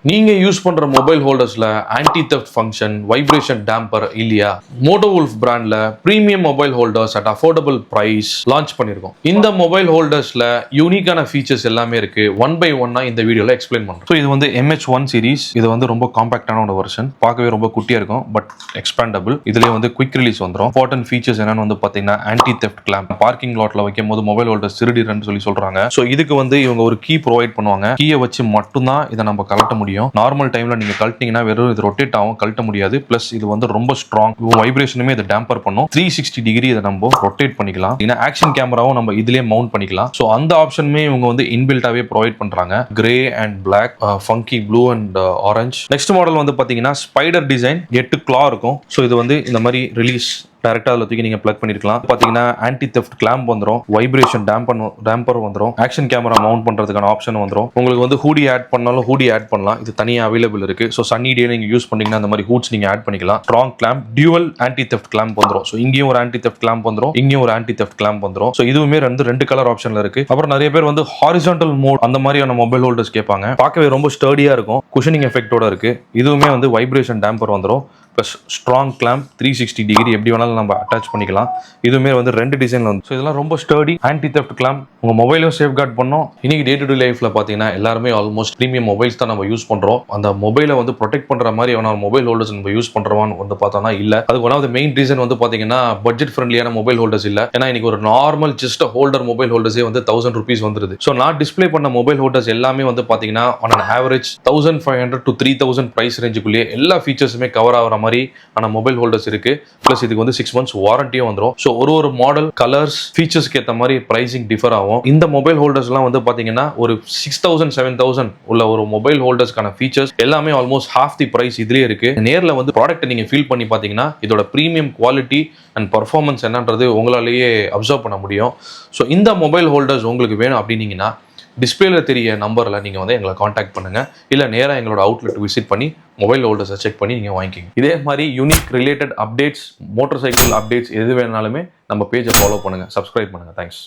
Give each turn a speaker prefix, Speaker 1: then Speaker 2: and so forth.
Speaker 1: நீங்க யூஸ் பண்ற மொபைல் ஹோல்டர்ஸ்ல anti theft function, vibration tamper இல்லையா? மோட்டோவுல்ஃப் பிராண்ட்ல premium mobile holders at affordable price launch பண்ணிருக்கோம். இந்த மொபைல் ஹோல்டர்ஸ்ல யூனிக்கான ஃபீச்சர்ஸ் எல்லாமே இருக்கு. ஒன் பை ஒன்னா இந்த வீடியோல எக்ஸ்பிளைன் பண்றோம். ஸோ இது வந்து MH1 சீரிஸ். இது வந்து ரொம்ப காம்பாக்டான ஒரு வெர்ஷன். பார்க்கவே ரொம்ப குட்டியா இருக்கும், பட் எக்ஸ்பேண்டபிள். இதுலயே வந்து குவிக் ரிலீஸ் வந்துடும். இம்பார்ட்டன்ட் ஃபீச்சர்ஸ் என்னன்னு வந்து பாத்தீங்கன்னா ஆன்டி தெஃப்ட் கிளாம்ப். பார்க்கிங் லாட்ல வைக்கும் போது மொபைல் ஹோல்டர்ஸ் திருடிறன்னு சொல்லி சொல்றாங்க. ஸோ இதுக்கு வந்து இவங்க ஒரு கீ ப்ரொவைட் பண்ணுவாங்க. கீயை வச்சு மட்டும்தான் இதை நம்ம கலட்ட முடியும். நார்மல் டைம்ல நீங்க கழட்டினீங்கன்னா வெறும் இது ரொட்டேட் ஆகும், கழட்ட முடியாது. பிளஸ் இது வந்து ரொம்ப ஸ்ட்ராங். வைப்ரேஷனுமே இதை டேம்பர் பண்ணும். 360 டிகிரி இதை நம்ம ரொட்டேட் பண்ணிக்கலாம். ஆக்ஷன் கேமராவும் நம்ம இதுலயே மவுண்ட் பண்ணிக்கலாம். ஸோ அந்த ஆப்ஷனுமே இவங்க வந்து இன்பில்டாவே ப்ரொவைட் பண்றாங்க. Grey and black, funky blue and orange. Next model வந்து பாத்தீங்கன்னா ஸ்பைடர் டிசைன், 8 கிளா இருக்கும். ஸோ இது வந்து இந்த மாதிரி ரிலீஸ் டைரக்டா அதில் தூக்கி நீங்க பிளக் பண்ணிருக்கலாம். பாத்தீங்கன்னா ஆன்டி தெஃப்ட் கிளாம்ப் வந்துடும், வைப்ரேஷன் டேம்பர் வந்துடும், ஆக்ஷன் கேமரா மவுண்ட் பண்றதுக்கான ஆப்ஷன் வந்துடும். உங்களுக்கு வந்து ஹூடி ஆட் பண்ணாலும் ஹூடி ஆட் பண்ணலாம். இது தனியா அவைலபிள் இருக்கு. ஸோ சன்னி டே நீங்க யூஸ் பண்ணீங்கன்னா அந்த மாதிரி ஹூட்ஸ் நீங்க ஆட் பண்ணிக்கலாம். Strong clamp, dual anti theft clamp வந்துடும். ஸோ இங்கேயும் ஒரு ஆன்டி தெஃப்ட் கிளாம்ப் வந்துடும், இங்கேயும் ஒரு ஆன்டி தெஃப்ட் கிளாம்ப் வந்துடும். ஸோ இதுவுமே ரெண்டு கலர் ஆப்ஷன்ல இருக்கு. அப்புறம் நிறைய பேர் வந்து ஹாரிசான்டல் மோட் அந்த மாதிரியான மொபைல் ஹோல்டர்ஸ் கேட்பாங்க. பார்க்கவே ரொம்ப ஸ்டர்டியா இருக்கும், குஷனிங் எஃபெக்டோட இருக்கு. இதுவுமே வந்து வைப்ரேஷன் டேம்பர் வந்துடும். ப்ளஸ் ஸ்ட்ராங் கிளாம்ப், 360 டிகிரி எப்படி வேணாலும் நம்ம அட்டாச் பண்ணிக்கலாம். இதுவுமே வந்து 2 டிசைன்ல வந்து. ஸோ இதெல்லாம் ரொம்ப ஸ்டர்டி ஆன்டி தெஃப்ட் கிளாம்ப். உங்க மொபைலும் சேஃப் கார்ட் பண்ணும். இன்னைக்கு டே டு டே லைஃப்ல பாத்தீங்கன்னா எல்லாருமே ஆல்மோஸ்ட் பிரீமியம் மொபைல்ஸ் தான் நம்ம யூஸ் பண்றோம். அந்த மொபைலை வந்து ப்ரொடெக்ட் பண்ற மாதிரி மொபைல் ஹோல்டர்ஸ் நம்ம யூஸ் பண்றோம்னு வந்து பார்த்தோம்னா இல்ல. அதுக்கு one of the main reason வந்து பாத்தீங்கன்னா பட்ஜெட் ஃப்ரெண்ட்லியான மொபைல் ஹோல்டர்ஸ் இல்ல. ஏன்னா இன்னைக்கு ஒரு நார்மல் ஜஸ்ட் ஹோல்டர் மொபைல் ஹோல்டர்ஸே வந்து 1000 rupees வந்துருது. ஸோ நான் டிஸ்பிளே பண்ண மொபைல் ஹோல்டர்ஸ் எல்லாமே வந்து பாத்தீங்கன்னா on an average 1500 to 3000 price ரேஞ்சுக்குள்ளேயே எல்லா ஃபீச்சர்ஸுமே கவர் ஆகிற மாதிரி ஆன மொபைல் ஹோல்டர்ஸ் இருக்கு. பிளஸ் இதுக்கு வந்து 6 months வாரண்டியும் வந்துடும். ஸோ ஒரு மாடல், கலர்ஸ், ஃபீச்சர்ஸ்க்கு ஏற்ற மாதிரி பிரைசிங் டிஃபர் ஆகும். இந்த மொபைல் ஹோல்டர்ஸ்லாம் வந்து பாத்தீங்கன்னா ஒரு 6000 7000 உள்ள ஒரு மொபைல் ஹோல்டர்ஸ்க்கான ஃபீச்சர்ஸ் எல்லாமே ஆல்மோஸ்ட் ஹாஃப் தி பிரைஸ் இதுலயே இருக்கு. நேரில் வந்து ப்ராடக்ட் நீங்க ஃபீல் பண்ணி பாத்தீங்கன்னா இதோட பிரீமியம் குவாலிட்டி அண்ட் பர்ஃபார்மன்ஸ் என்னன்றது உங்களாலேயே அப்சர்வ் பண்ண முடியும். ஸோ இந்த மொபைல் ஹோல்டர்ஸ் உங்களுக்கு வேணும் அப்படின்னீங்கன்னா டிஸ்பிளேல தெரிய நம்பரில் நீங்கள் வந்து எங்களை காண்டாக்ட் பண்ணுங்க. இல்லை நேராக எங்களோட அவுட்லெட் விசிட் பண்ணி மொபைல் ஹோல்டர்ஸை செக் பண்ணி நீங்கள் வாங்கிக்கிங்க. இதே மாதிரி unique related updates, motor cycle updates எது வேணாலுமே நம்ம பேஜை ஃபாலோ பண்ணுங்க, சப்ஸ்கிரைப் பண்ணுங்க. தேங்க்ஸ்.